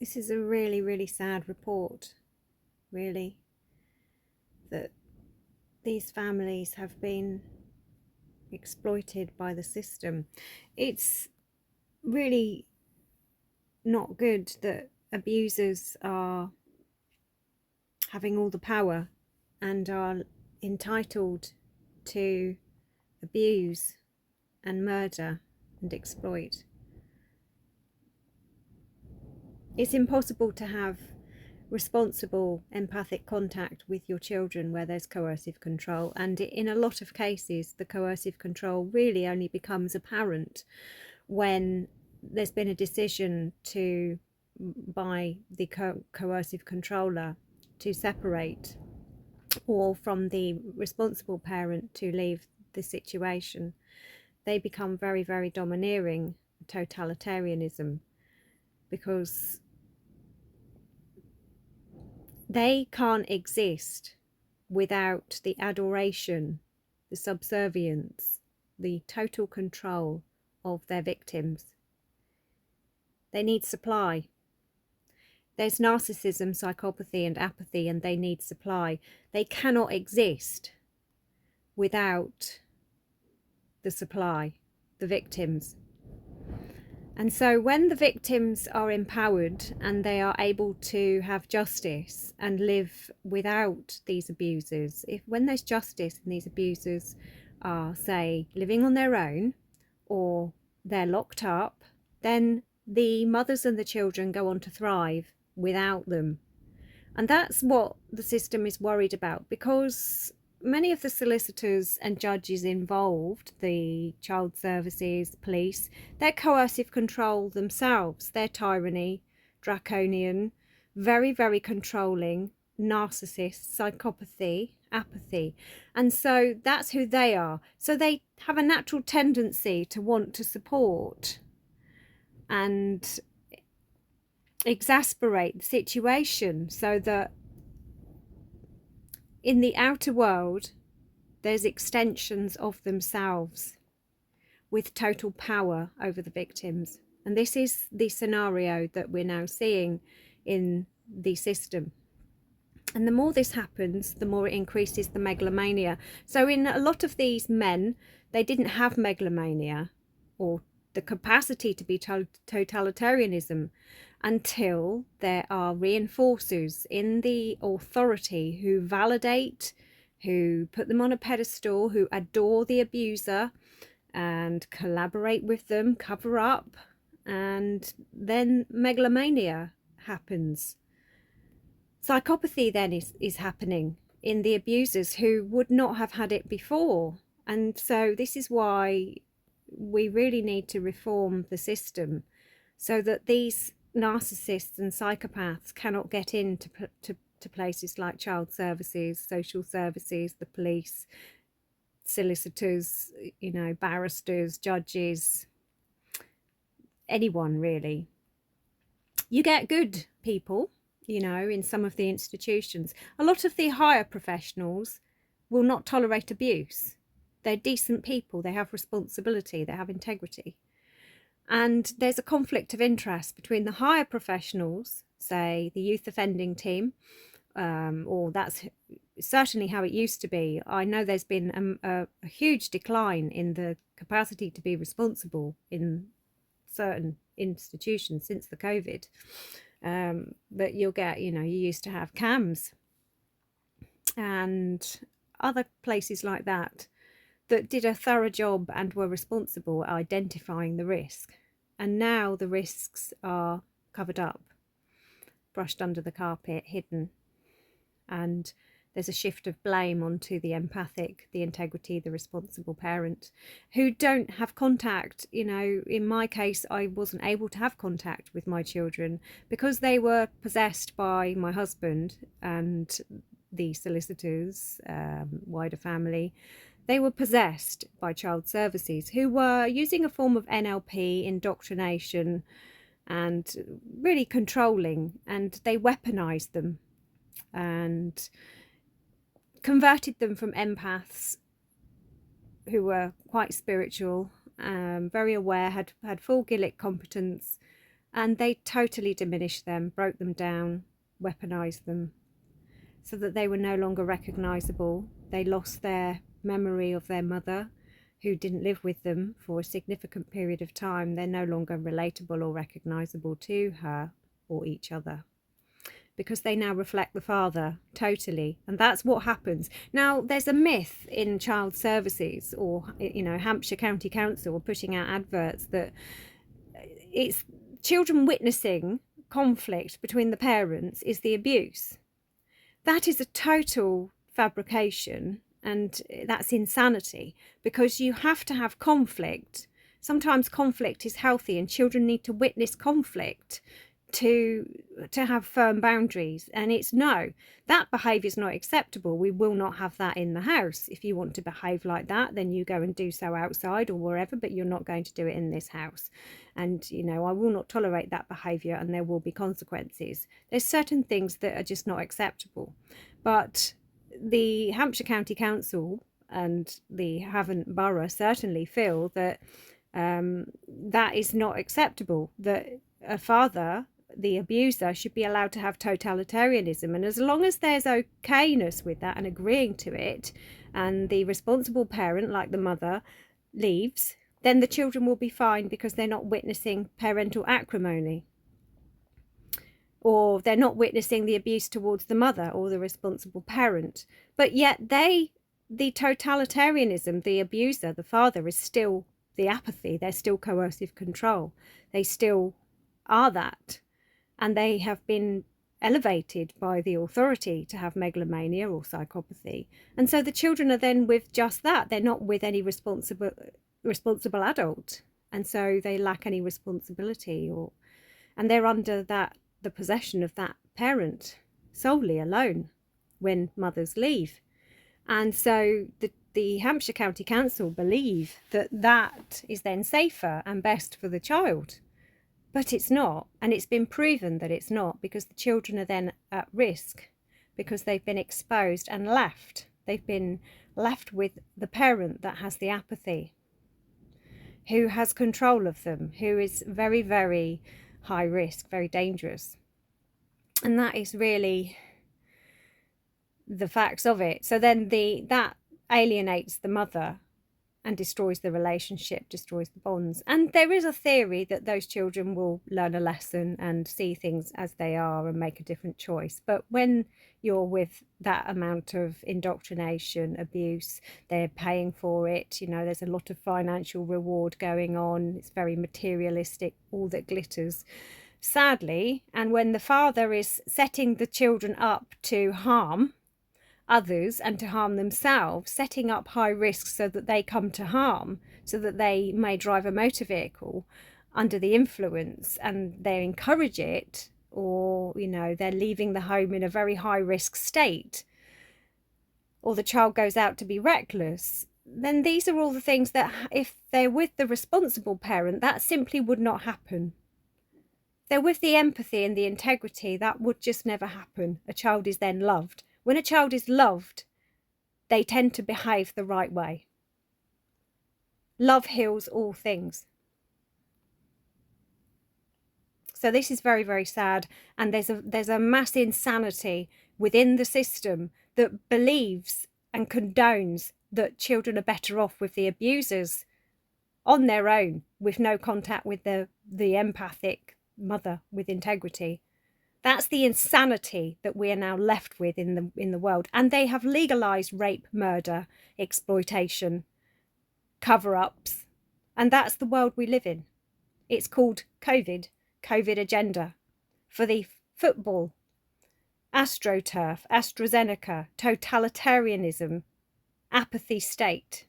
This is a really, really sad report, really, that these families have been exploited by the system. It's really not good that abusers are having all the power and are entitled to abuse and murder and exploit. It's impossible to have responsible empathic contact with your children where there's coercive control, and in a lot of cases the coercive control really only becomes apparent when there's been a decision by the coercive controller to separate, or from the responsible parent to leave the situation. They become very, very domineering, totalitarianism, because they can't exist without the adoration, the subservience, the total control of their victims. They need supply. There's narcissism, psychopathy and apathy, and they need supply. They cannot exist without the supply, the victims. And so when the victims are empowered and they are able to have justice and live without these abusers, when there's justice and these abusers are, say, living on their own or they're locked up, then the mothers and the children go on to thrive without them. And that's what the system is worried about, because many of the solicitors and judges involved, the child services, police, they're coercive control themselves. They're tyranny, draconian, very, very controlling, narcissist, psychopathy, apathy. And so that's who they are. So they have a natural tendency to want to support and exasperate the situation, so that in the outer world there's extensions of themselves with total power over the victims. And this is the scenario that we're now seeing in the system. And the more this happens, the more it increases the megalomania. So in a lot of these men, they didn't have megalomania or the capacity to be totalitarianism until there are reinforcers in the authority who validate, who put them on a pedestal, who adore the abuser and collaborate with them, cover up, and then megalomania happens. Psychopathy then is happening in the abusers who would not have had it before. And so this is why we really need to reform the system, so that these narcissists and psychopaths cannot get into to places like child services, social services, the police, solicitors, you know, barristers, judges, anyone really. You get good people, you know, in some of the institutions. A lot of the higher professionals will not tolerate abuse. They're decent people, they have responsibility, they have integrity. And there's a conflict of interest between the higher professionals, say the youth offending team, or that's certainly how it used to be. I know there's been a huge decline in the capacity to be responsible in certain institutions since the COVID. But you'll get, you know, you used to have CAMS and other places like that did a thorough job and were responsible at identifying the risk. And now the risks are covered up, brushed under the carpet, hidden. And there's a shift of blame onto the empathic, the integrity, the responsible parent who don't have contact. You know, in my case, I wasn't able to have contact with my children because they were possessed by my husband and the solicitors, wider family. They were possessed by child services who were using a form of NLP, indoctrination, and really controlling, and they weaponized them and converted them from empaths who were quite spiritual, very aware, had full Gillick competence, And they totally diminished them, broke them down, weaponized them, so that they were no longer recognizable. They lost their memory of their mother, who didn't live with them for a significant period of time. They're no longer relatable or recognizable to her or each other, because they now reflect the father totally. And that's what happens. Now, there's a myth in child services, or, Hampshire County Council are putting out adverts that it's children witnessing conflict between the parents is the abuse. That is a total fabrication, and that's insanity, because you have to have conflict. Sometimes conflict is healthy, and children need to witness conflict to have firm boundaries. And it's no, that behaviour is not acceptable. We will not have that in the house. If you want to behave like that, then you go and do so outside or wherever, but you're not going to do it in this house. And I will not tolerate that behaviour, and there will be consequences. There's certain things that are just not acceptable. But the Hampshire County Council and the Havant Borough certainly feel that that is not acceptable, that a father, the abuser, should be allowed to have totalitarianism. And as long as there's okayness with that and agreeing to it, and the responsible parent, like the mother, leaves, then the children will be fine, because they're not witnessing parental acrimony, or they're not witnessing the abuse towards the mother or the responsible parent. But yet the totalitarianism, the abuser, the father, is still the apathy. They're still coercive control. They still are that. And they have been elevated by the authority to have megalomania or psychopathy. And so the children are then with just that. They're not with any responsible adult. And so they lack any responsibility, and they're under the possession of that parent solely, alone, when mothers leave. And so the Hampshire County Council believe that that is then safer and best for the child. But it's not, and it's been proven that it's not, because the children are then at risk, because they've been exposed and left. They've been left with the parent that has the apathy, who has control of them, who is very, very high risk, very dangerous. And that is really the facts of it. So then that alienates the mother and destroys the relationship, destroys the bonds. And there is a theory that those children will learn a lesson and see things as they are and make a different choice. But when you're with that amount of indoctrination, abuse, they're paying for it, there's a lot of financial reward going on. It's very materialistic, all that glitters, sadly. And when the father is setting the children up to harm others and to harm themselves, setting up high risks so that they come to harm, so that they may drive a motor vehicle under the influence, and they encourage it, or they're leaving the home in a very high risk state, or the child goes out to be reckless, then these are all the things that, if they're with the responsible parent, that simply would not happen. If they're with the empathy and the integrity, that would just never happen. A child is then loved. When a child is loved, they tend to behave the right way. Love heals all things. So this is very, very sad. And there's a mass insanity within the system that believes and condones that children are better off with the abusers on their own, with no contact with the empathic mother with integrity. That's the insanity that we are now left with in the world. And they have legalized rape, murder, exploitation, cover-ups. And that's the world we live in. It's called COVID agenda. For the football, AstroTurf, AstraZeneca, totalitarianism, apathy state.